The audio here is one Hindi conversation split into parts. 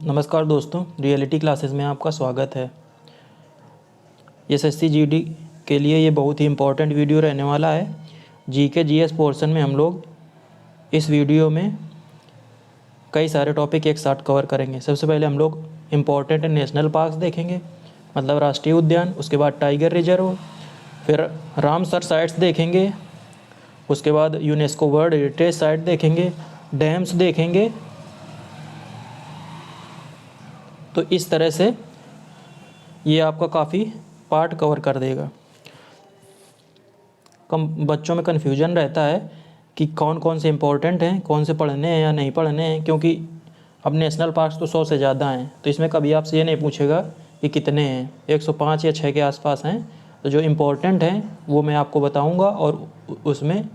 नमस्कार दोस्तों, रियलिटी क्लासेस में आपका स्वागत है। एसएससी जीडी के लिए ये बहुत ही इम्पोर्टेंट वीडियो रहने वाला है। जीके जीएस पोर्शन में हम लोग इस वीडियो में कई सारे टॉपिक एक साथ कवर करेंगे। सबसे पहले हम लोग इम्पोर्टेंट नेशनल पार्क्स देखेंगे, मतलब राष्ट्रीय उद्यान। उसके बाद टाइगर रिजर्व, फिर रामसर साइट्स देखेंगे। उसके बाद यूनेस्को वर्ल्ड हेरिटेज साइट देखेंगे, डैम्स देखेंगे। तो इस तरह से ये आपका काफ़ी पार्ट कवर कर देगा। बच्चों में कन्फ्यूजन रहता है कि कौन कौन से इम्पोर्टेंट हैं, कौन से पढ़ने हैं या नहीं पढ़ने हैं, क्योंकि अब नेशनल पार्क्स तो 100 से ज़्यादा हैं। तो इसमें कभी आपसे ये नहीं पूछेगा कि कितने हैं, 105 या 6 के आसपास हैं। तो जो इम्पोर्टेंट हैं वो मैं आपको बताऊंगा, और उसमें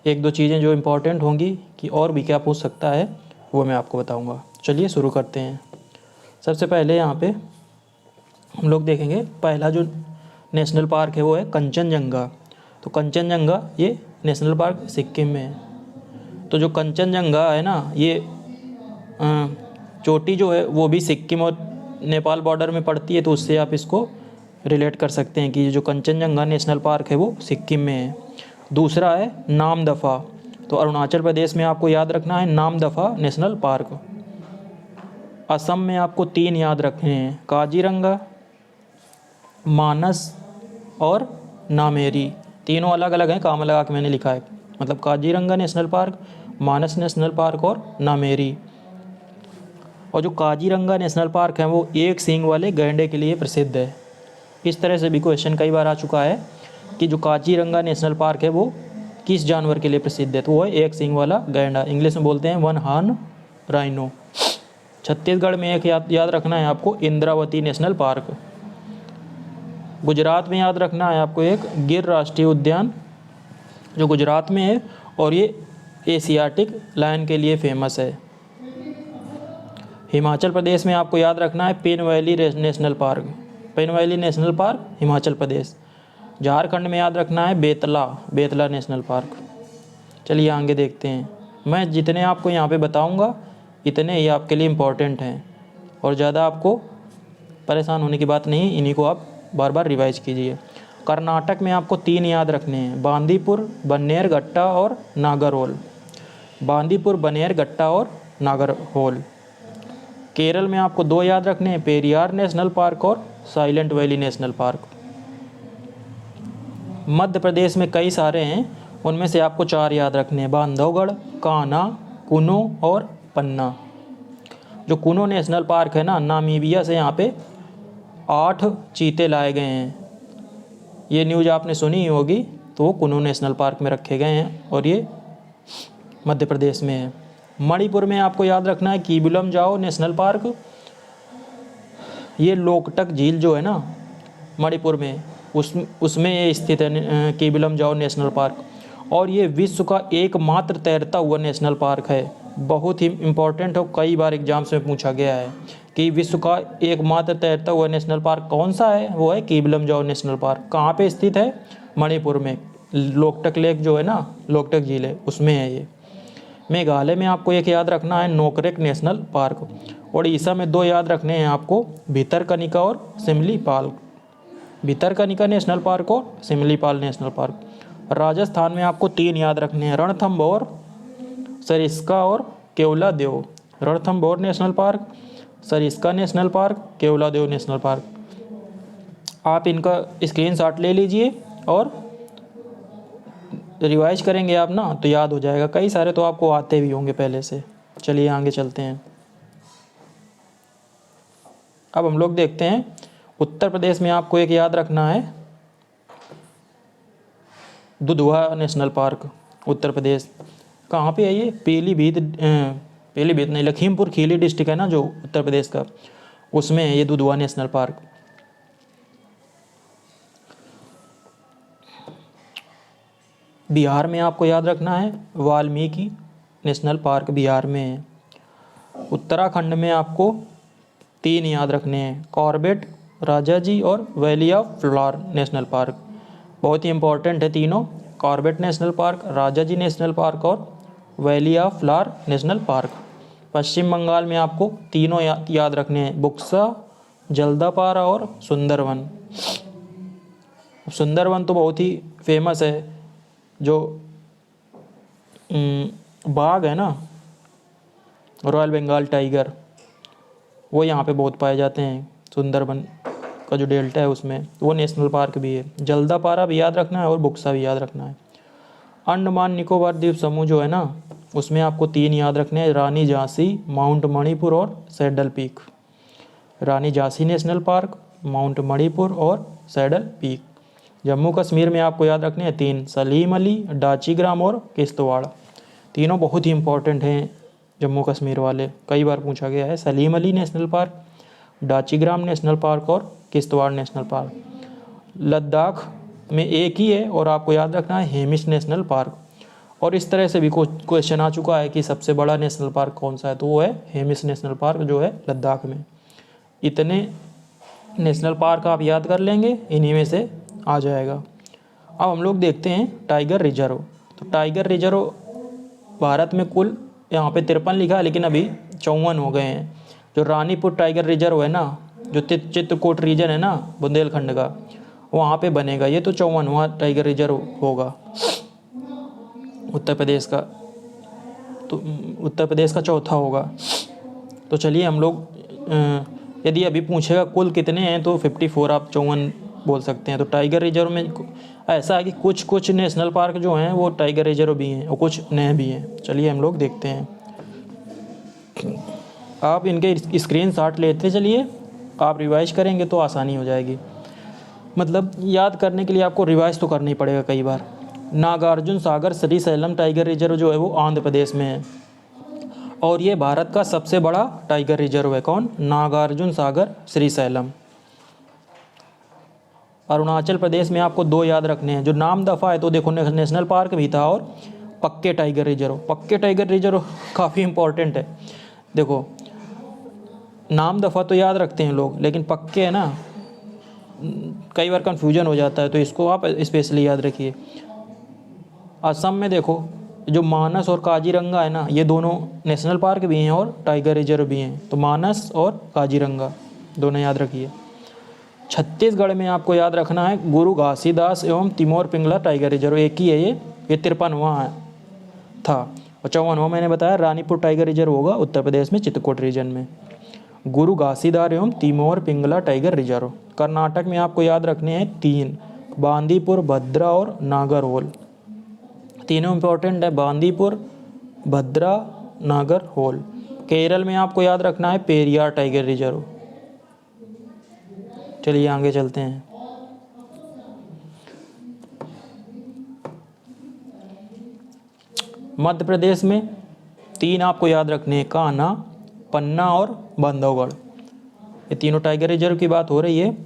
एक दो चीज़ें जो इम्पोर्टेंट होंगी कि और भी क्या पूछ सकता है वो मैं आपको बताऊँगा। चलिए शुरू करते हैं। सबसे पहले यहाँ पे हम लोग देखेंगे, पहला जो नेशनल पार्क है वो है कंचनजंगा। तो कंचनजंगा ये नेशनल पार्क सिक्किम में है। तो जो कंचनजंगा है ना, ये चोटी जो है वो भी सिक्किम और नेपाल बॉर्डर में पड़ती है। तो उससे आप इसको रिलेट कर सकते हैं कि जो कंचनजंगा नेशनल पार्क है वो सिक्किम में है। दूसरा है नामदफा। तो अरुणाचल प्रदेश में आपको याद रखना है नामदफा नेशनल पार्क। असम में आपको 3 याद रखने हैं, काजीरंगा, मानस और नामेरी। तीनों अलग अलग हैं, काम लगा के मैंने लिखा है। मतलब काजीरंगा नेशनल पार्क, मानस नेशनल पार्क और नामेरी। और जो काजीरंगा नेशनल पार्क है वो एक सींग वाले गैंडे के लिए प्रसिद्ध है। इस तरह से भी क्वेश्चन कई बार आ चुका है कि जो काजीरंगा नेशनल पार्क है वो किस जानवर के लिए प्रसिद्ध है। तो वो है एक सींग वाला गैंडा, इंग्लिश में बोलते हैं वन हॉर्न राइनो। छत्तीसगढ़ में एक याद रखना है आपको, इंद्रावती नेशनल पार्क। गुजरात में याद रखना है आपको एक गिर राष्ट्रीय उद्यान, जो गुजरात में है, और ये एशियाटिक लायन के लिए फेमस है। हिमाचल प्रदेश में आपको याद रखना है Pin Valley National Park. Pin Valley National Park Himachal Pradesh. Jharkhand में याद रखना है बेतला नेशनल पार्क। चलिए आगे देखते हैं। मैं जितने आपको यहाँ पे बताऊँगा इतने ही आपके लिए इम्पोर्टेंट हैं, और ज़्यादा आपको परेशान होने की बात नहीं, इन्हीं को आप बार बार रिवाइज कीजिए। कर्नाटक में आपको 3 याद रखने हैं, बांदीपुर, बन्नेरघट्टा और नागरहोल। बांदीपुर, बन्नेरघट्टा और नागरहोल। केरल में आपको 2 याद रखने हैं, पेरियार नेशनल पार्क और silent valley National park. Madhya Pradesh में कई सारे हैं, उनमें से आपको 4 याद रखने हैं, बांधवगढ़, कान्हा, कुनो और पन्ना। जो कुनो नेशनल पार्क है ना, नामीबिया से यहाँ पे 8 चीते लाए गए हैं। ये न्यूज़ आपने सुनी ही होगी। तो वो कुनो नेशनल पार्क में रखे गए हैं, और ये मध्य प्रदेश में है। मणिपुर में आपको याद रखना है कीबिलम जाओ नेशनल पार्क। ये लोकटक झील जो है ना मणिपुर में, उसमें ये स्थित है कीबिलम जाओ नेशनल पार्क। और ये विश्व का एकमात्र तैरता हुआ नेशनल पार्क है। बहुत ही इम्पोर्टेंट हो, कई बार एग्जाम्स में पूछा गया है कि विश्व का एकमात्र तैरता हुआ नेशनल पार्क कौन सा है। वो है कीबिलम जाओ नेशनल पार्क। कहाँ पे स्थित है? मणिपुर में। लोकटक लेक जो है ना, लोकटक झील है, उसमें है ये। मेघालय में आपको एक याद रखना है नोकरेक नेशनल पार्क। उड़ीसा में 2 याद रखने हैं आपको, भितरकनिका और सिमलीपाल। भितरकनिका नेशनल पार्क और सिमलीपाल नेशनल पार्क। राजस्थान में आपको 3 याद रखने हैं, रणथंभौर, सरिस्का और Keoladeo. Ranthambore national park, Sariska national park, Keoladeo national park. आप इनका स्क्रीनशॉट ले लीजिए और रिवाइज करेंगे आप ना, तो याद हो जाएगा। कई सारे तो आपको आते भी होंगे पहले से। चलिए आगे चलते हैं। अब हम लोग देखते हैं उत्तर प्रदेश में आपको एक याद रखना है दुधवा नेशनल पार्क। उत्तर प्रदेश कहाँ पे है ये? पीलीभीत नहीं, लखीमपुर खीरी डिस्ट्रिक्ट है ना जो उत्तर प्रदेश का, उसमें है ये दुधवा नेशनल पार्क। बिहार में आपको याद रखना है वाल्मीकि नेशनल पार्क, बिहार में है। उत्तराखंड में आपको 3 याद रखने हैं, कॉर्बेट, राजाजी और valley of flower national park. बहुत ही इंपॉर्टेंट है तीनों, Corbett national park, Rajaji national park और valley of flower national park. Paschim Bengal में आपको तीनों याद रखने हैं, बुक्सा, जल्दापारा और सुंदरवन। सुंदरवन तो बहुत ही फेमस है, जो बाघ है ना, रॉयल बंगाल टाइगर, वो यहाँ पे बहुत पाए जाते हैं। सुंदरवन का जो डेल्टा है उसमें, वो नेशनल पार्क भी है। जल्दापारा भी याद रखना है और बुक्सा भी याद रखना है। अंडमान निकोबार द्वीप समूह जो है ना, उसमें आपको 3 याद रखने हैं, रानी झांसी, माउंट मणिपुर और saddle peak. Rani Jhansi national park, Mount Manipur और सैडल पीक। जम्मू कश्मीर में आपको याद रखने हैं 3, सलीम अली, डाचीग्राम और किश्तवाड़। तीनों बहुत ही इंपॉर्टेंट हैं जम्मू कश्मीर वाले, कई बार पूछा गया है। Salim Ali national park, Dachigam national park और किश्तवाड़ नेशनल पार्क। लद्दाख में एक ही है और आपको याद रखना है हेमिस नेशनल पार्क। और इस तरह से भी क्वेश्चन आ चुका है कि सबसे बड़ा नेशनल पार्क कौन सा है, तो वो है हेमिस नेशनल पार्क जो है लद्दाख में। इतने नेशनल पार्क आप याद कर लेंगे, इन्हीं में से आ जाएगा। अब हम लोग देखते हैं टाइगर रिजर्व। तो टाइगर रिजर्व भारत में कुल यहाँ पे 53 लिखा है, लेकिन अभी 54 हो गए हैं। जो रानीपुर टाइगर रिजर्व है ना, जो चित्रकूट रीजन है ना बुंदेलखंड का, वहाँ पे बनेगा ये, तो 54वां टाइगर रिजर्व होगा उत्तर प्रदेश का। तो उत्तर प्रदेश का चौथा होगा। तो चलिए हम लोग यदि अभी पूछेगा कुल कितने हैं, तो 54, आप 54 बोल सकते हैं। तो टाइगर रिजर्व में ऐसा है कि कुछ नेशनल पार्क जो हैं वो टाइगर रिजर्व भी हैं और कुछ नए भी हैं। चलिए हम लोग देखते हैं। आप इनके स्क्रीनशॉट लेते चलिए, आप रिवाइज करेंगे तो आसानी हो जाएगी। मतलब याद करने के लिए आपको रिवाइज तो करना ही पड़ेगा कई बार। नागार्जुन सागर श्रीशैलम टाइगर रिजर्व जो है वो आंध्र प्रदेश में है, और ये भारत का सबसे बड़ा टाइगर रिजर्व है। कौन? नागार्जुन सागर श्रीशैलम। अरुणाचल प्रदेश में आपको 2 याद रखने हैं। जो नाम दफ़ा है तो देखो नेशनल पार्क भी था, और पक्के टाइगर रिजर्व। पक्के टाइगर रिजर्व काफ़ी इंपॉर्टेंट है। देखो नाम दफ़ा तो याद रखते हैं लोग, लेकिन पक्के है ना, कई बार कन्फ्यूजन हो जाता है, तो इसको आप स्पेशली याद रखिए। असम में देखो जो मानस और काजीरंगा है ना, ये दोनों नेशनल पार्क भी हैं और टाइगर रिजर्व भी हैं। तो मानस और काजीरंगा दोनों याद रखिए। छत्तीसगढ़ में आपको याद रखना है गुरु घासीदास एवं तिमोर पिंगला टाइगर रिजर्व, एक ही है ये 53वां था। और 54वां मैंने बताया रानीपुर टाइगर रिजर्व होगा उत्तर प्रदेश में चित्रकूट रीजन में। गुरु घासीदास एवं तिमोर पिंगला टाइगर रिजर्व। कर्नाटक में आपको याद रखने हैं 3, बांदीपुर, भद्रा और नागरहोल। तीनों इंपॉर्टेंट है, बांदीपुर, भद्रा, नागरहोल। केरल में आपको याद रखना है पेरियार टाइगर रिजर्व। चलिए आगे चलते हैं। मध्य प्रदेश में 3 आपको याद रखने हैं, कान्हा, पन्ना और बांधवगढ़। ये तीनों टाइगर रिजर्व की बात हो रही है।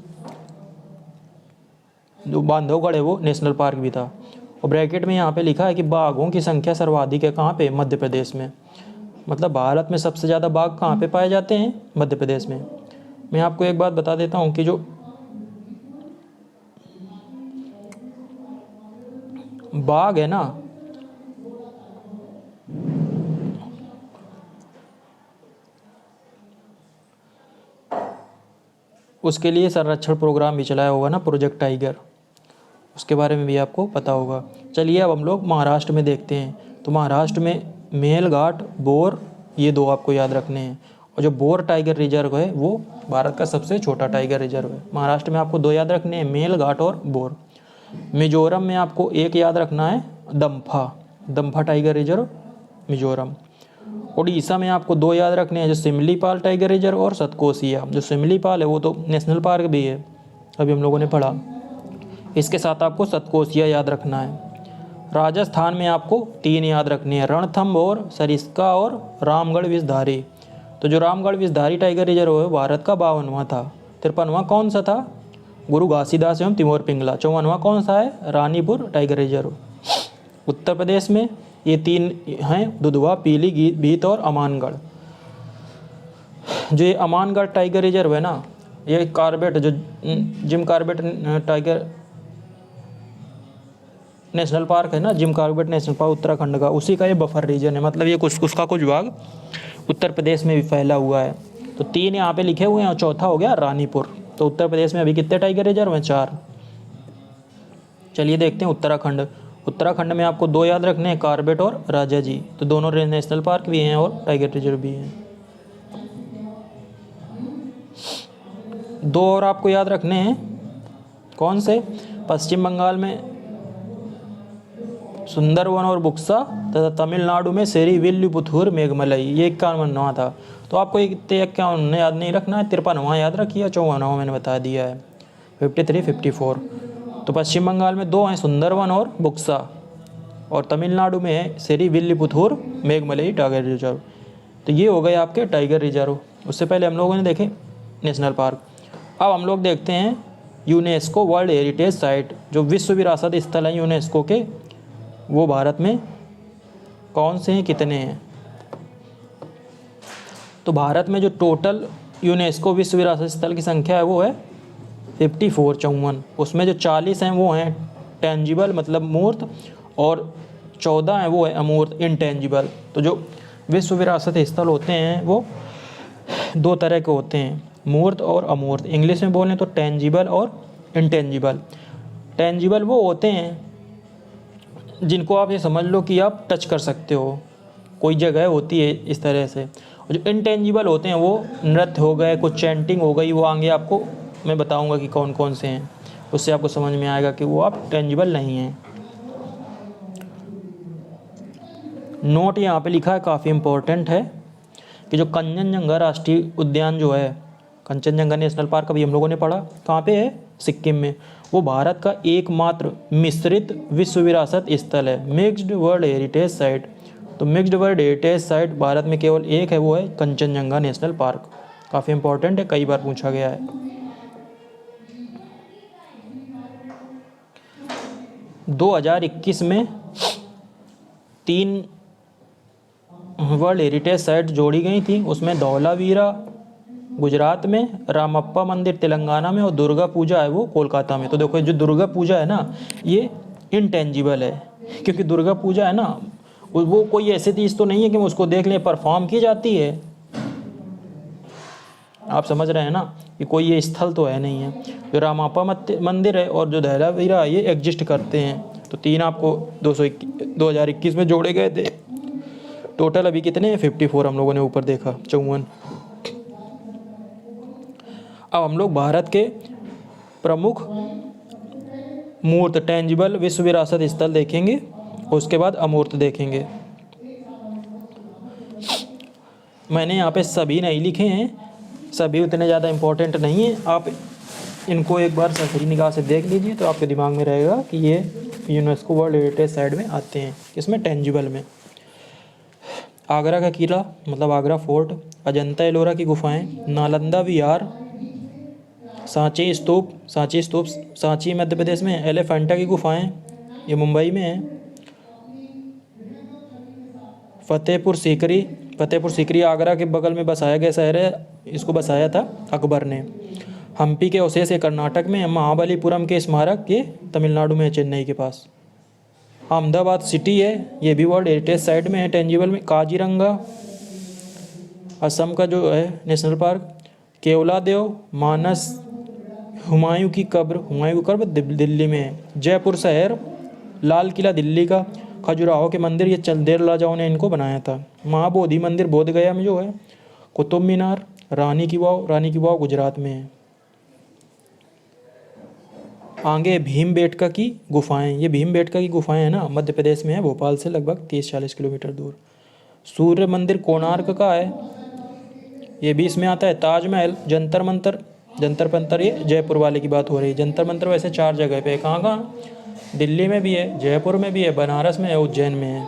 जो बांधवगढ़ है वो नेशनल पार्क भी था। और ब्रैकेट में यहाँ पे लिखा है कि बाघों की संख्या सर्वाधिक है कहाँ पे? मध्य प्रदेश में। मतलब भारत में सबसे ज़्यादा बाघ कहाँ पे पाए जाते हैं? मध्य प्रदेश में। मैं आपको एक बात बता देता हूँ कि जो बाघ है ना, उसके लिए संरक्षण प्रोग्राम भी चलाया होगा ना, प्रोजेक्ट टाइगर, उसके बारे में भी आपको पता होगा। चलिए अब हम लोग महाराष्ट्र में देखते हैं। तो महाराष्ट्र में मेलघाट, बोर, ये 2 आपको याद रखने हैं। और जो बोर टाइगर रिजर्व है वो भारत का सबसे छोटा टाइगर रिजर्व है। महाराष्ट्र में आपको 2 याद रखने हैं, मेलघाट और बोर। मिजोरम में आपको 1 याद रखना है, दम्फा टाइगर रिजर्व, मिजोरम। उड़ीसा में आपको 2 याद रखने हैं, जो सिमलीपाल टाइगर रिजर्व और सतकोसिया। जो सिमलीपाल है वो तो नेशनल पार्क भी है, अभी हम लोगों ने पढ़ा। इसके साथ आपको सतकोसिया याद रखना है। राजस्थान में आपको 3 याद रखने हैं, रणथंभ और सरिस्का और रामगढ़ विषधारी। तो जो रामगढ़ विषधारी टाइगर रिजर्व है भारत का 52वां था। 53वां कौन सा था? गुरु घासीदास एवं तिमोर पिंगला। 54वां कौन सा है? Ranipur tiger reserve. उत्तर प्रदेश में ये 3 हैं, दुधवा, पीलीभीत और अमानगढ़। जो ये अमानगढ़ टाइगर रिजर्व है ना, ये कॉर्बेट, जो Jim Corbett tiger national park है ना, Jim Corbett national park Uttarakhand का, उसी का ये बफर रीजन है। मतलब ये उसका कुछ भाग उत्तर प्रदेश में भी फैला हुआ है। तो 3 यहाँ पे लिखे हुए हैं और चौथा हो गया रानीपुर। तो उत्तर प्रदेश में अभी कितने टाइगर रिजर्व हैं? 4। चलिए देखते हैं उत्तराखंड। उत्तराखंड में आपको 2 याद रखने हैं, कार्बेट और राजाजी। तो दोनों नेशनल पार्क भी हैं और टाइगर रिजर्व भी हैं। 2 और आपको याद रखने हैं, कौन से? पश्चिम बंगाल में सुंदरवन और बुक्सा तथा तमिलनाडु में सेरीविल्लिपुथूर मेघमलई। ये 51वां था। तो आपको एक 51 याद नहीं रखना है, 53वां याद रखिए, 54वां मैंने बता दिया है, 53, 54। तो पश्चिम बंगाल में 2 हैं, सुंदरवन और बुक्सा, और तमिलनाडु में है सेरीविल्लिपुथूर मेघमलई टाइगर रिजर्व। तो ये हो गए आपके टाइगर रिजर्व। उससे पहले हम लोगों ने देखे नेशनल पार्क। अब हम लोग देखते हैं यूनेस्को वर्ल्ड हेरिटेज साइट, जो विश्व विरासत स्थल हैं यूनेस्को के, वो भारत में कौन से हैं, कितने हैं? तो भारत में जो टोटल यूनेस्को विश्व विरासत स्थल की संख्या है वो है 54। उसमें जो 40 हैं वो हैं टेंजिबल मतलब मूर्त, और 14 हैं वो है अमूर्त इनटेंजिबल। तो जो विश्व विरासत स्थल होते हैं वो 2 तरह के होते हैं, मूर्त और अमूर्त। इंग्लिश में बोलें तो टेंजिबल और इनटेंजिबल। टेंजिबल वो होते हैं जिनको आप ये समझ लो कि आप टच कर सकते हो, कोई जगह होती है इस तरह से। और जो इनटेंजिबल होते हैं वो नृत्य हो गए, कुछ चैंटिंग हो गई, वो आगे आपको मैं बताऊंगा कि कौन कौन से हैं, उससे आपको समझ में आएगा कि वो आप टेंजिबल नहीं हैं। नोट यहाँ पे लिखा है, काफ़ी इम्पोर्टेंट है, कि जो कंचनजंगा राष्ट्रीय उद्यान जो है, कंचनजंगा नेशनल पार्क अभी हम लोगों ने पढ़ा, कहाँ पे है? सिक्किम में। वो भारत का एकमात्र मिश्रित विश्व विरासत स्थल है, मिक्स्ड वर्ल्ड हेरिटेज साइट। तो mixed world heritage site Bharat में केवल एक है, वो है कंचनजंगा नेशनल पार्क। काफ़ी इम्पोर्टेंट है, कई बार पूछा गया है। 2021 में 3 वर्ल्ड हेरिटेज साइट जोड़ी गई थी। उसमें धौलावीरा गुजरात में, रामप्पा मंदिर तेलंगाना में, और दुर्गा पूजा है वो कोलकाता में। तो देखो जो दुर्गा पूजा है ना, ये इनटेंजिबल है, क्योंकि दुर्गा पूजा है ना, वो कोई ऐसी चीज़ तो नहीं है कि उसको देख लें, परफॉर्म की जाती है। आप समझ रहे हैं ना कि कोई ये स्थल तो है नहीं है। जो रामप्पा मंदिर है और जो धौलावीरा ये एग्जिस्ट करते हैं। तो 3 आपको 2021 में जोड़े गए थे। टोटल अभी कितने हैं? 54 हम लोगों ने ऊपर देखा, 54। अब हम लोग भारत के प्रमुख मूर्त टेंजिबल विश्व विरासत स्थल देखेंगे, उसके बाद अमूर्त देखेंगे। मैंने यहाँ पे सभी नहीं लिखे हैं, सभी उतने ज़्यादा इम्पोर्टेंट नहीं हैं। आप इनको एक बार सरसरी निगाह से देख लीजिए तो आपके दिमाग में रहेगा कि ये यूनेस्को वर्ल्ड हेरिटेज साइट में आते हैं। इसमें टेंजिबल में आगरा का किला मतलब आगरा फोर्ट, अजंता एलोरा की गुफाएं, नालंदा विहार, सांची स्तूप सांची मध्य प्रदेश में, एलिफेंटा की गुफाएं ये मुंबई में है, फतेहपुर सीकरी आगरा के बगल में बसाया गया शहर है, इसको बसाया था अकबर ने। हम्पी के अवशेष ये कर्नाटक में, महाबलीपुरम के स्मारक ये तमिलनाडु में है, चेन्नई के पास। अहमदाबाद सिटी है, ये भी वर्ल्ड हेरिटेज साइट में है, टेंजिबल में। काजीरंगा असम का जो है नेशनल पार्क, केवलादेव, मानस, हुमायूं की कब्र दिल्ली में है। जयपुर शहर, लाल किला दिल्ली का, खजुराहो के मंदिर ये चंदेल राजाओं ने इनको बनाया था। महाबोधि मंदिर बोध गया में जो है, कुतुब मीनार, रानी की वाव गुजरात में है। आगे भीमबेटका की गुफाएं, ये भीमबेटका की गुफाएं है ना, मध्य प्रदेश में है, भोपाल से लगभग 30-40 किलोमीटर दूर। सूर्य मंदिर कोणार्क का है, ये भी इसमें आता है। ताजमहल, जंतर मंतर ये जयपुर वाले की बात हो रही है। जंतर मंतर वैसे 4 जगह पे है, कहाँ? दिल्ली में भी है, जयपुर में भी है, बनारस में है, उज्जैन में है।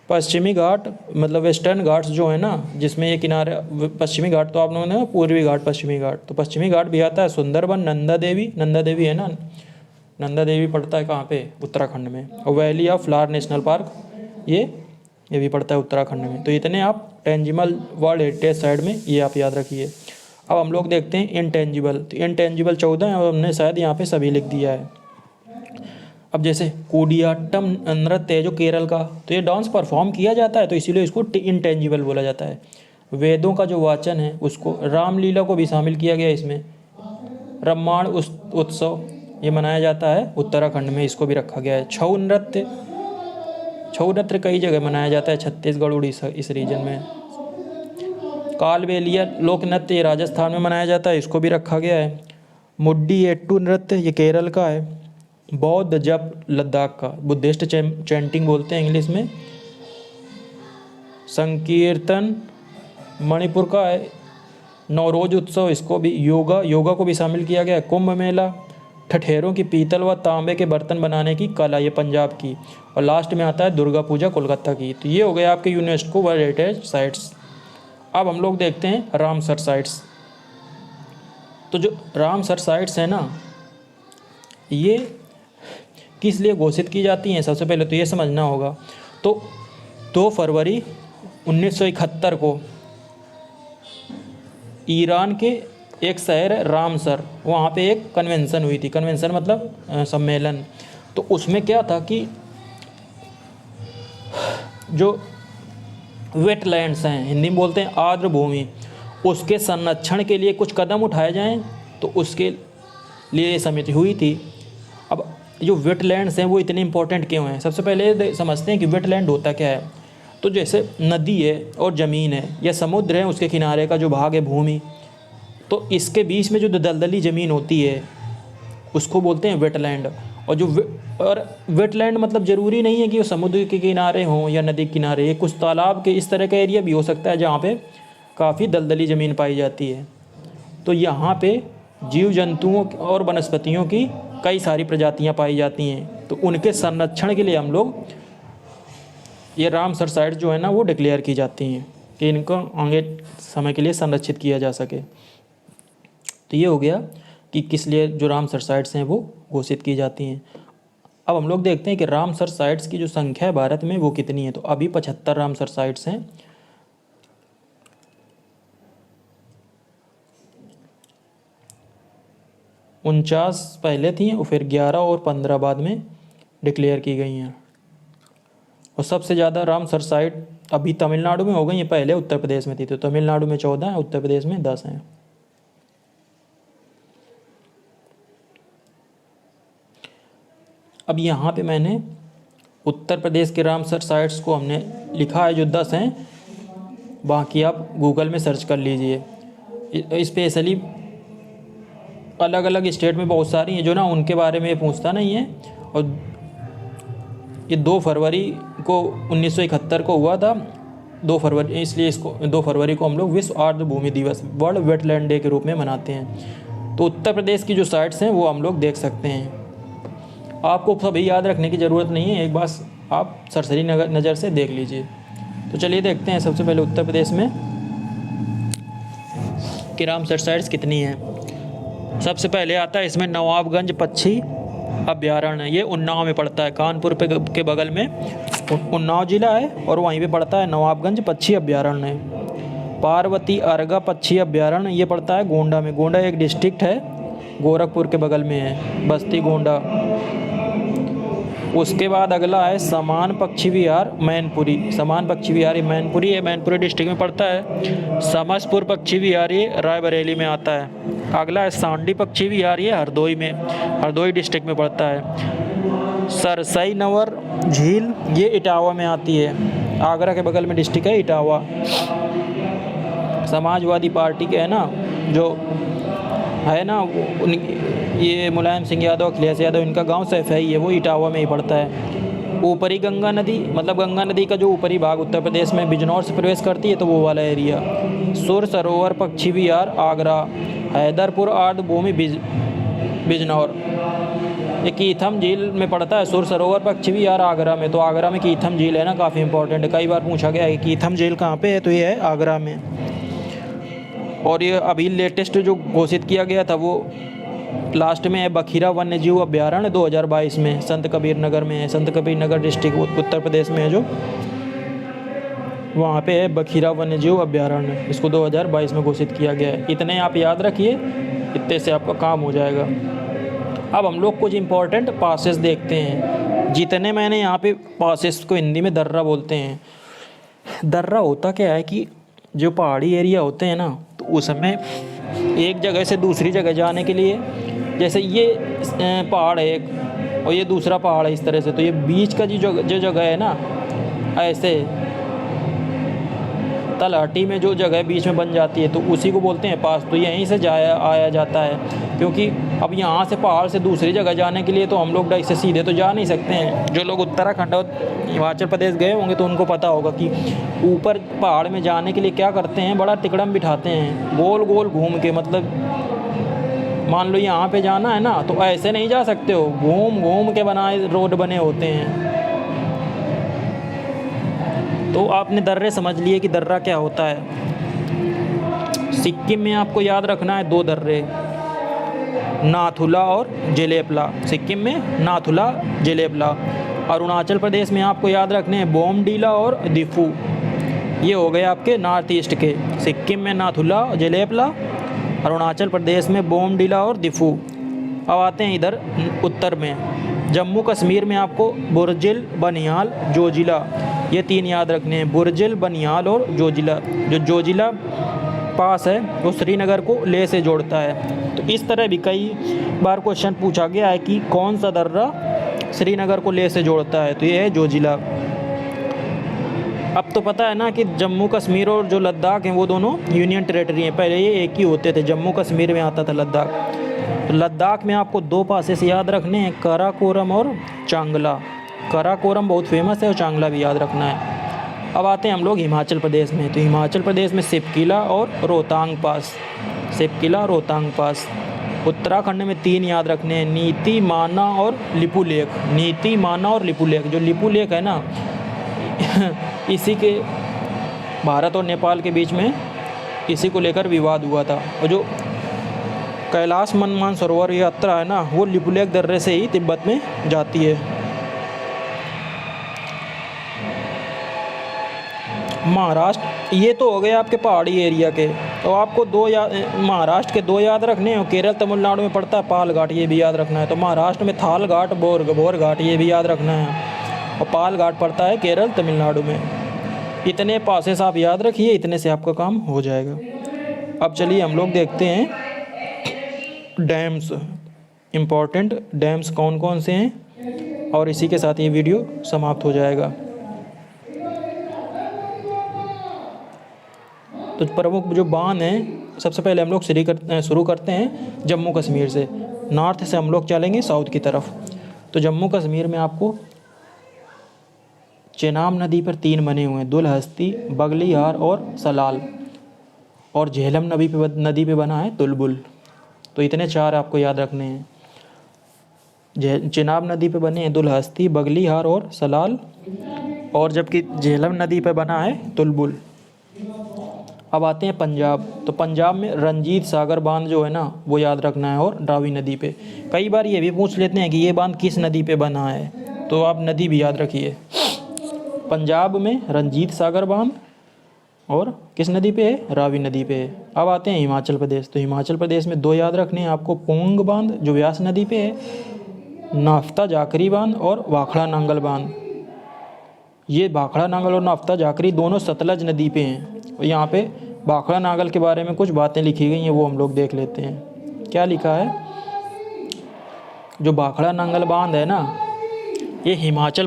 पश्चिमी घाट मतलब वेस्टर्न घाट्स जो है ना, जिसमें ये किनारे, पश्चिमी घाट तो आप लोगों ने पूर्वी घाट, पश्चिमी घाट, तो पश्चिमी घाट भी आता है। सुंदरबन, नंदा देवी है ना, नंदा देवी पड़ता है कहाँ पे? उत्तराखंड में। और valley of flower national park ये भी पड़ता है उत्तराखंड में। तो इतने आप टेंजिबल वर्ल्ड हेरिटेज साइट में ये आप याद रखिए। अब हम लोग देखते हैं इनटेंजिबल। तो इनटेंजिबल 14 है और हमने शायद यहाँ पे सभी लिख दिया है। अब जैसे कोडियाट्टम नृत्य है जो केरल का, तो ये डांस परफॉर्म किया जाता है, तो इसीलिए इसको इंटेंजिबल बोला जाता है। वेदों का जो वाचन है उसको, रामलीला को भी शामिल किया गया इसमें। ब्रह्मांड उत्सव ये मनाया जाता है उत्तराखंड में, इसको भी रखा गया है। छऊ नृत्य कई जगह मनाया जाता है, छत्तीसगढ़ उड़ीसा इस रीजन में। कालबेलिया लोक नृत्य ये राजस्थान में मनाया जाता है, इसको भी रखा गया है। मुड्डी एट्टू नृत्य ये केरल का है। बौद्ध जप लद्दाख का, बुद्धिस्ट चैंटिंग बोलते हैं इंग्लिश में। संकीर्तन मणिपुर का है। नवरोज उत्सव, इसको भी योगा को भी शामिल किया गया है। कुंभ मेला, ठठेरों की पीतल व तांबे के बर्तन बनाने की कला, ये पंजाब की। और लास्ट में आता है दुर्गा पूजा कोलकाता की। तो ये हो गए आपके यूनेस्को वर्ल्ड हेरिटेज साइट्स। अब हम लोग देखते हैं रामसर साइट्स। तो जो रामसर साइट्स है ना, ये किस लिए घोषित की जाती हैं, सबसे पहले तो ये समझना होगा। तो 2 फरवरी 1971 को ईरान के एक शहर है रामसर, वहाँ पे एक कन्वेंशन हुई थी। कन्वेंशन मतलब सम्मेलन। तो उसमें क्या था कि जो वेटलैंड्स हैं, हिंदी में बोलते हैं आर्द्र भूमि, उसके संरक्षण के लिए कुछ कदम उठाए जाएं, तो उसके लिए ये समिति हुई थी। अब जो वेटलैंड्स हैं वो इतने इंपॉर्टेंट क्यों हैं, सबसे पहले समझते हैं कि वेटलैंड होता क्या है। तो जैसे नदी है और ज़मीन है या समुद्र है, उसके किनारे का जो भाग है भूमि, तो इसके बीच में जो दलदली ज़मीन होती है उसको बोलते हैं वेटलैंड। और वेटलैंड मतलब ज़रूरी नहीं है कि वो समुद्र के किनारे हों या नदी के किनारे, कुछ तालाब के इस तरह का एरिया भी हो सकता है जहाँ पे काफ़ी दलदली ज़मीन पाई जाती है। तो यहाँ पे जीव जंतुओं और वनस्पतियों की कई सारी प्रजातियाँ पाई जाती हैं। तो उनके संरक्षण के लिए हम लोग ये रामसर साइट जो है ना वो डिक्लेयर की जाती हैं कि इनको आगे समय के लिए संरक्षित किया जा सके। तो ये हो गया कि किस लिए जो रामसर साइट्स हैं वो घोषित की जाती हैं। अब हम लोग देखते हैं कि रामसर साइट्स की जो संख्या है भारत में वो कितनी है। तो अभी 75 रामसर साइट्स हैं। उनचास पहले थी और फिर 11 और 15 बाद में डिक्लेयर की गई हैं। और सबसे ज़्यादा रामसर साइट अभी तमिलनाडु में हो गई हैं, पहले उत्तर प्रदेश में थी। तो तमिलनाडु में 14 है, उत्तर प्रदेश में 10 हैं। अब यहाँ पे मैंने उत्तर प्रदेश के रामसर साइट्स को हमने लिखा है जो 10 हैं, बाकी आप गूगल में सर्च कर लीजिए। स्पेशली अलग अलग स्टेट में बहुत सारी हैं जो ना उनके बारे में पूछता नहीं है। और ये 2 फरवरी को 1971 को हुआ था, 2 फरवरी, इसलिए इसको 2 फरवरी को हम लोग विश्व आर्द्र भूमि दिवस, वर्ल्ड वेटलैंड डे के रूप में मनाते हैं। तो उत्तर प्रदेश की जो साइट्स हैं वो हम लोग देख सकते हैं। आपको सभी याद रखने की ज़रूरत नहीं है, एक बार आप सरसरी नज़र से देख लीजिए। तो चलिए देखते हैं सबसे पहले उत्तर प्रदेश में कि रामसर साइट्स कितनी हैं। सबसे पहले आता है इसमें नवाबगंज पक्षी अभ्यारण्य, ये उन्नाव में पड़ता है, कानपुर के बगल में उन्नाव जिला है और वहीं पे पड़ता है नवाबगंज पक्षी अभ्यारण्य। पार्वती अर्गा पक्षी अभ्यारण्य ये पड़ता है गोंडा में। गोंडा एक डिस्ट्रिक्ट है, गोरखपुर के बगल में है, बस्ती गोंडा। उसके बाद अगला है समान पक्षी विहार मैनपुरी। समान पक्षी विहार ये मैनपुरी डिस्ट्रिक्ट में पड़ता है। समसपुर पक्षी विहार ये रायबरेली में आता है। अगला है सांडी पक्षी विहार ये हरदोई में, हरदोई डिस्ट्रिक्ट में पड़ता है। सरसई नवर झील ये इटावा में आती है, आगरा के बगल में डिस्ट्रिक्ट है इटावा। समाजवादी पार्टी के है ना जो है ना ये मुलायम सिंह यादव, अखिलेश यादव, इनका गांव सैफई है, वो इटावा में ही पड़ता है। ऊपरी गंगा नदी मतलब गंगा नदी का जो ऊपरी भाग उत्तर प्रदेश में बिजनौर से प्रवेश करती है, तो वो वाला एरिया। सुर सरोवर पक्षी विहार आगरा। हैदरपुर आर्द्र भूमि बिजनौर। ये कीथम झील में पड़ता है सुर सरोवर पक्षी विहार आगरा में। तो आगरा में कीथम झील है ना, काफ़ी इंपॉर्टेंट है, कई बार पूछा गया है कीथम झील कहाँ पे है, तो ये है आगरा में। और ये अभी लेटेस्ट जो घोषित किया गया था वो लास्ट में है बखीरा वन्य जीव अभ्यारण्य 2022 में, संत कबीर नगर में है। संत कबीर नगर डिस्ट्रिक्ट उत्तर प्रदेश में है जो, वहाँ पे है बखीरा वन्य जीव अभ्यारण्य। इसको 2022 में घोषित किया गया है। इतने आप याद रखिए, इतने से आपका काम हो जाएगा। अब हम लोग कुछ इम्पोर्टेंट पासेस देखते हैं। जितने मैंने यहाँ पे पासेस को हिंदी में दर्रा बोलते हैं। दर्रा होता क्या है कि जो पहाड़ी एरिया होते हैं ना, तो उसमें एक जगह से दूसरी जगह जाने के लिए, जैसे ये पहाड़ है एक और ये दूसरा पहाड़ है इस तरह से, तो ये बीच का जो जगह है ना, ऐसे तलहटी में जो जगह बीच में बन जाती है, तो उसी को बोलते हैं पास। तो यहीं से आया जाता है, क्योंकि अब यहाँ से पहाड़ से दूसरी जगह जाने के लिए तो हम लोग डायरेक्ट से सीधे तो जा नहीं सकते हैं। जो लोग उत्तराखंड और हिमाचल प्रदेश गए होंगे तो उनको पता होगा कि ऊपर पहाड़ में जाने के लिए क्या करते हैं, बड़ा टिकड़म बिठाते हैं गोल गोल घूम के। मतलब मान लो यहाँ पे जाना है ना, तो ऐसे नहीं जा सकते हो, घूम घूम के बनाए रोड बने होते हैं। तो आपने दर्रे समझ लिए कि दर्रा क्या होता है। सिक्किम में आपको याद रखना है 2 दर्रे, नाथुला और जेलेपला। सिक्किम में नाथुला, जेलेपला। अरुणाचल प्रदेश में आपको याद रखने हैं बोमडीला और दिफू। ये हो गए आपके नॉर्थ ईस्ट के। सिक्किम में नाथुला, जेलेपला, अरुणाचल प्रदेश में बोमडीला और दिफू। अब आते हैं इधर उत्तर में। जम्मू कश्मीर में आपको बुरजिल, बनिहाल, जोजिला, ये 3 याद रखने हैं, बुरजिल, बनिहाल और जोजिला। जो जोजिला पास है वो श्रीनगर को लेह से जोड़ता है। तो इस तरह भी कई बार क्वेश्चन पूछा गया है कि कौन सा दर्रा श्रीनगर को लेह से जोड़ता है, तो ये है जोजिला। अब तो पता है ना कि जम्मू कश्मीर और जो लद्दाख हैं वो दोनों यूनियन टेरेटरी हैं। पहले ये एक ही होते थे, जम्मू कश्मीर में आता था लद्दाख। तो लद्दाख में आपको 2 पासेस याद रखने हैं, काराकोरम और चांगला। काराकोरम बहुत फेमस है और चांगला भी याद रखना है। अब आते हैं हम लोग हिमाचल प्रदेश में। तो हिमाचल प्रदेश में सिपकिला और रोहतांग पास, सिपकिला, रोहतांग पास। उत्तराखंड में 3 याद रखने हैं, नीति, माना और लिपुलेख। नीति, माना और लिपुलेख। जो लिपुलेख है ना इसी के भारत और नेपाल के बीच में इसी को लेकर विवाद हुआ था। और जो कैलाश मानसरोवर यात्रा है ना, वो लिपुलेख दर्रे से ही तिब्बत में जाती है। महाराष्ट्र, ये तो हो गए आपके पहाड़ी एरिया के। तो आपको 2 महाराष्ट्र के 2 याद रखने हैं। केरल तमिलनाडु में पड़ता है पाल घाट, ये भी याद रखना है। तो महाराष्ट्र में थाल घाट, बोर घाट, ये भी याद रखना है। और पाल घाट पड़ता है केरल तमिलनाडु में। इतने पासेस आप याद रखिए, इतने से आपका काम हो जाएगा। अब चलिए हम लोग देखते हैं डैम्स, इम्पोर्टेंट डैम्स कौन कौन से हैं, और इसी के साथ ये वीडियो समाप्त हो जाएगा। तो प्रमुख जो बांध हैं, सबसे पहले हम लोग शुरू करते हैं जम्मू कश्मीर से। नॉर्थ से हम लोग चलेंगे साउथ की तरफ। तो जम्मू कश्मीर में आपको चेनाब नदी पर 3 बने हुए हैं, दुलहस्ती, बगलिहार और सलाल। और झेलम नदी पे बना है तुलबुल। तो इतने 4 आपको याद रखने हैं। चेनाब नदी पे बने हैं दुलहस्ती, बगलिहार और सलाल, और जबकि झेलम नदी पे बना है तुलबुल। अब आते हैं पंजाब। तो पंजाब में रंजीत सागर बांध जो है ना, वो याद रखना है, और रावी नदी पे। कई बार ये भी पूछ लेते हैं कि ये बांध किस नदी पे बना है, तो आप नदी भी याद रखिए। पंजाब में रंजीत सागर बांध, और किस नदी पे है, रावी नदी पे है। अब आते हैं हिमाचल प्रदेश। तो हिमाचल प्रदेश में 2 याद रखने हैं आपको, पोंग बांध जो व्यास नदी पे है, नाफ्ता जाकरी बांध और वाखड़ा नांगल बांध। ये भाखड़ा नांगल और नाफ्ता जाकरी दोनों सतलज नदी पे हैं। और यहाँ पे भाखड़ा नांगल के बारे में कुछ बातें लिखी गई हैं, वो हम लोग देख लेते हैं। क्या लिखा है, जो भाखड़ा नांगल बांध है ना, ये हिमाचल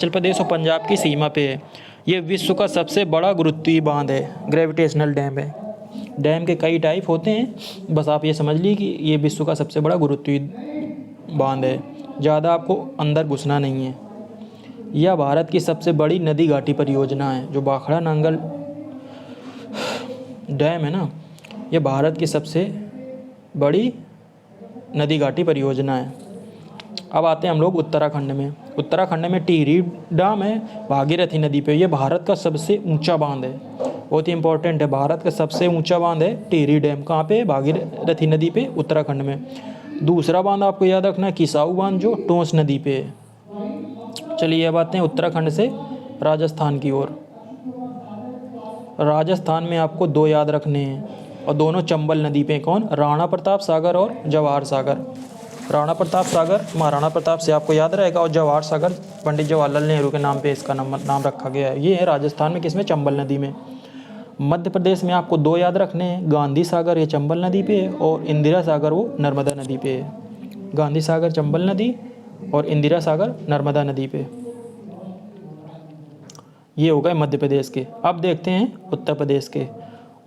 प्रदेश और पंजाब की सीमा पे है। ये विश्व का सबसे बड़ा गुरुत्वीय बांध है, ग्रेविटेशनल डैम है। डैम के कई टाइप होते हैं, बस आप ये समझ लीजिए कि ये विश्व का सबसे बड़ा गुरुत्वीय बांध है। ज़्यादा आपको अंदर घुसना नहीं है। यह भारत की सबसे बड़ी नदी घाटी परियोजना है। जो भाखड़ा नांगल डैम है ना, ये भारत की सबसे बड़ी नदी घाटी परियोजना है। अब आते हैं हम लोग उत्तराखंड में। उत्तराखंड में टिहरी डैम है भागीरथी नदी पे। ये भारत का सबसे ऊंचा बांध है, बहुत ही इंपॉर्टेंट है। भारत का सबसे ऊंचा बांध है टिहरी डैम। कहाँ पे, भागीरथी नदी पे, उत्तराखंड में। दूसरा बांध आपको याद रखना है किसाऊ बांध, जो टोंस नदी पे है। चलिए अब आते हैं उत्तराखंड से राजस्थान की ओर। राजस्थान में आपको 2 याद रखने हैं, और दोनों चंबल नदी पे। कौन? राणा प्रताप सागर और जवाहर सागर। राणा प्रताप सागर महाराणा प्रताप से आपको याद रहेगा, और जवाहर सागर पंडित जवाहरलाल नेहरू के नाम पे इसका नाम रखा गया है। ये है राजस्थान में, किसमें? चंबल नदी में। मध्य प्रदेश में आपको 2 याद रखने हैं, गांधी सागर ये चंबल नदी पे है, और इंदिरा सागर वो नर्मदा नदी पे है। गांधी सागर चंबल नदी और इंदिरा सागर नर्मदा नदी पे। ये हो गए मध्य प्रदेश के। अब देखते हैं उत्तर प्रदेश के।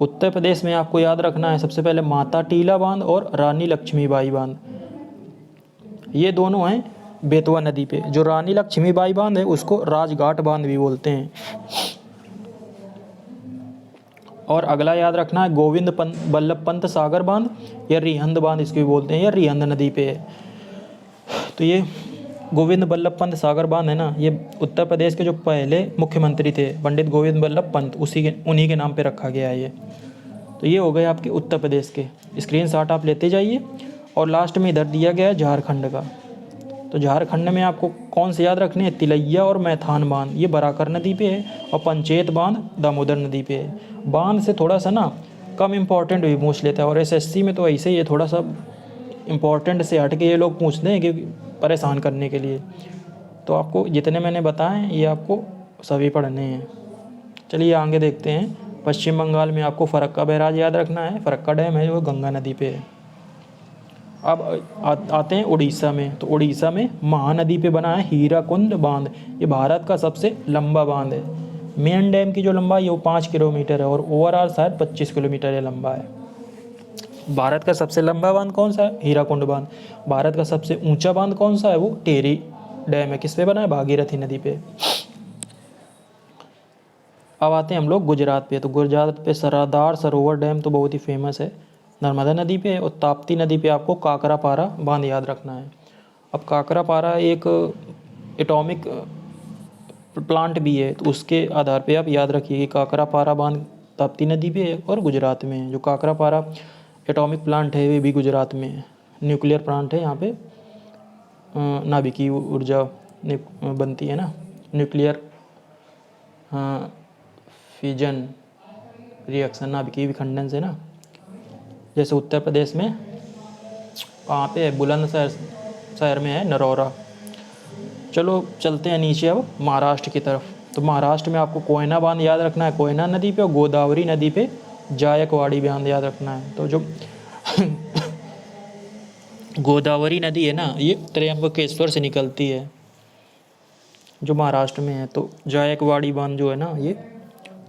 उत्तर प्रदेश में आपको याद रखना है सबसे पहले माता टीला बांध और रानी लक्ष्मीबाई बांध। ये दोनों हैं बेतवा नदी पे। जो रानी लक्ष्मीबाई बांध है उसको राजघाट बांध भी बोलते हैं। और अगला याद रखना है गोविंद बल्लभ पंत सागर बांध या रिहंद बांध इसको भी बोलते हैं, या रिहंद नदी पे है। तो ये गोविंद बल्लभ पंत सागर बांध है ना, ये उत्तर प्रदेश के जो पहले मुख्यमंत्री थे पंडित गोविंद बल्लभ पंत, उन्हीं के नाम पे रखा गया है ये। तो ये हो गए आपके उत्तर प्रदेश के। स्क्रीनशॉट आप लेते जाइए। और लास्ट में इधर दिया गया है झारखंड का। तो झारखंड में आपको कौन से याद रखने हैं? तिलैया और मैथान बांध, ये बराकर नदी पे है, और पंचेत बांध दामोदर नदी पे है। बांध से थोड़ा सा ना कम इम्पोर्टेंट भी पूछ लेता है, और एसएससी में तो ऐसे ही ये थोड़ा सा इम्पोर्टेंट से हट के ये लोग पूछते हैं कि परेशान करने के लिए। तो आपको जितने मैंने बताए ये आपको सभी पढ़ने हैं। चलिए आगे देखते हैं। पश्चिम बंगाल में आपको फरक्का बैराज याद रखना है। फरक्का डैम है जो गंगा नदी पे है। अब आते हैं उड़ीसा में। तो उड़ीसा में महानदी पे बना है हीराकुंड बांध। ये भारत का सबसे लंबा बांध है। मेन डैम की जो लंबाई है वो 5 किलोमीटर है, और ओवरऑल शायद 25 किलोमीटर ये लंबा है। भारत का सबसे लंबा बांध कौन सा है? हीराकुंड बांध। भारत का सबसे ऊंचा बांध कौन सा है? वो टेरी डैम है। किस पे बना है? भागीरथी नदी पे। अब आते हैं हम लोग गुजरात पे। तो गुजरात पे सरदार सरोवर डैम तो बहुत ही फेमस है, नर्मदा नदी पे। और ताप्ती नदी पे आपको काकरापारा बांध याद रखना है। अब काकरापारा एक एटॉमिक प्लांट भी है, तो उसके आधार पे आप याद रखिए कि काकरापारा बांध ताप्ती नदी पे है और गुजरात में है। जो काकरापारा एटॉमिक प्लांट है वे भी गुजरात में है। न्यूक्लियर प्लांट है यहाँ पे, नाभिकीय ऊर्जा बनती है ना, न्यूक्लियर फिजन रिएक्शन, नाभिकीय विखंडन से ना। जैसे उत्तर प्रदेश में कहाँ पे है? बुलंदशहर में है नरौरा। चलो चलते हैं नीचे अब महाराष्ट्र की तरफ। तो महाराष्ट्र में आपको कोयना बांध याद रखना है, कोयना नदी पे, और गोदावरी नदी पे जायकवाड़ी बांध याद रखना है। तो जो गोदावरी नदी है ना, ये त्र्यंबकेश्वर से निकलती है जो महाराष्ट्र में है। तो जायकवाड़ी बांध जो है ना, ये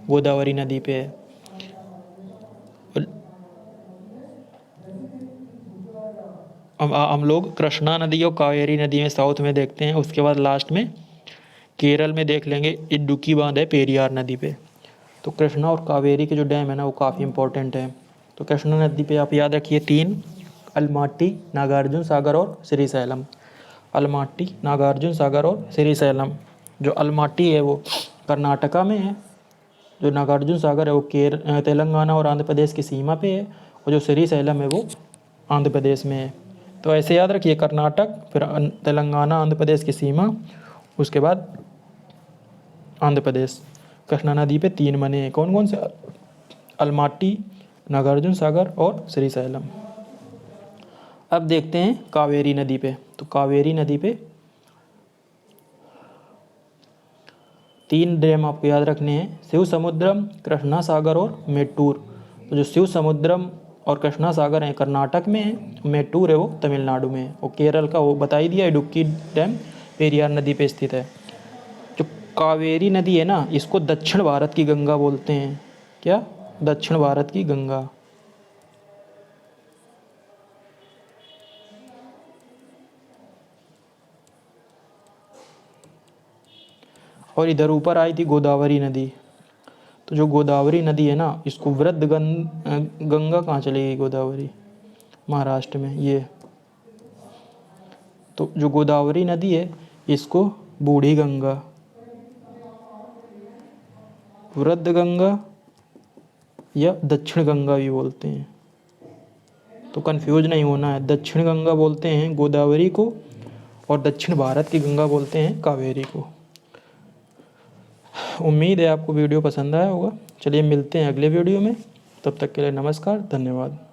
गोदावरी नदी पे है। अब हम लोग कृष्णा नदी और कावेरी नदी में साउथ में देखते हैं। उसके बाद लास्ट में केरल में देख लेंगे, इडुक्की बांध है पेरियार नदी पे। तो कृष्णा और कावेरी के जो डैम है ना वो काफ़ी इंपॉर्टेंट है। तो कृष्णा नदी पे आप याद रखिए 3, अलमाटी, नागार्जुन सागर और श्रीशैलम। अलमाटी, नागार्जुन सागर और श्रीशैलम। जो अलमाटी है वो कर्नाटका में है, जो नागार्जुन सागर है वो तेलंगाना और आंध्र प्रदेश की सीमा पे है, और जो श्रीशैलम है वो आंध्र प्रदेश में है। तो ऐसे याद रखिए, कर्नाटक, फिर तेलंगाना, आंध्र प्रदेश की सीमा, उसके बाद आंध्र प्रदेश। कृष्णा नदी पे 3 बने हैं, कौन कौन से? अलमाटी, नागार्जुन सागर और श्रीशैलम। अब देखते हैं कावेरी नदी पे। तो कावेरी नदी पे 3 डैम आपको याद रखने हैं, शिव समुद्रम, कृष्णा सागर और मेट्टूर। तो जो शिव समुद्रम और कृष्णा सागर है कर्नाटक में है, मेट्टूर है वो तमिलनाडु में है, और केरल का वो बता ही दिया इडुक्की डैम पेरियार नदी पे स्थित है। जो कावेरी नदी है ना, इसको दक्षिण भारत की गंगा बोलते हैं। क्या? दक्षिण भारत की गंगा। और इधर ऊपर आई थी गोदावरी नदी। तो जो गोदावरी नदी है ना, इसको वृद्ध गंगा कहाँ चलेगी? गोदावरी महाराष्ट्र में ये। तो जो गोदावरी नदी है इसको बूढ़ी गंगा, वृद्ध गंगा या दक्षिण गंगा भी बोलते हैं। तो कंफ्यूज नहीं होना है, दक्षिण गंगा बोलते हैं गोदावरी को, और दक्षिण भारत की गंगा बोलते हैं कावेरी को। उम्मीद है आपको वीडियो पसंद आया होगा। चलिए मिलते हैं अगले वीडियो में। तब तक के लिए नमस्कार, धन्यवाद।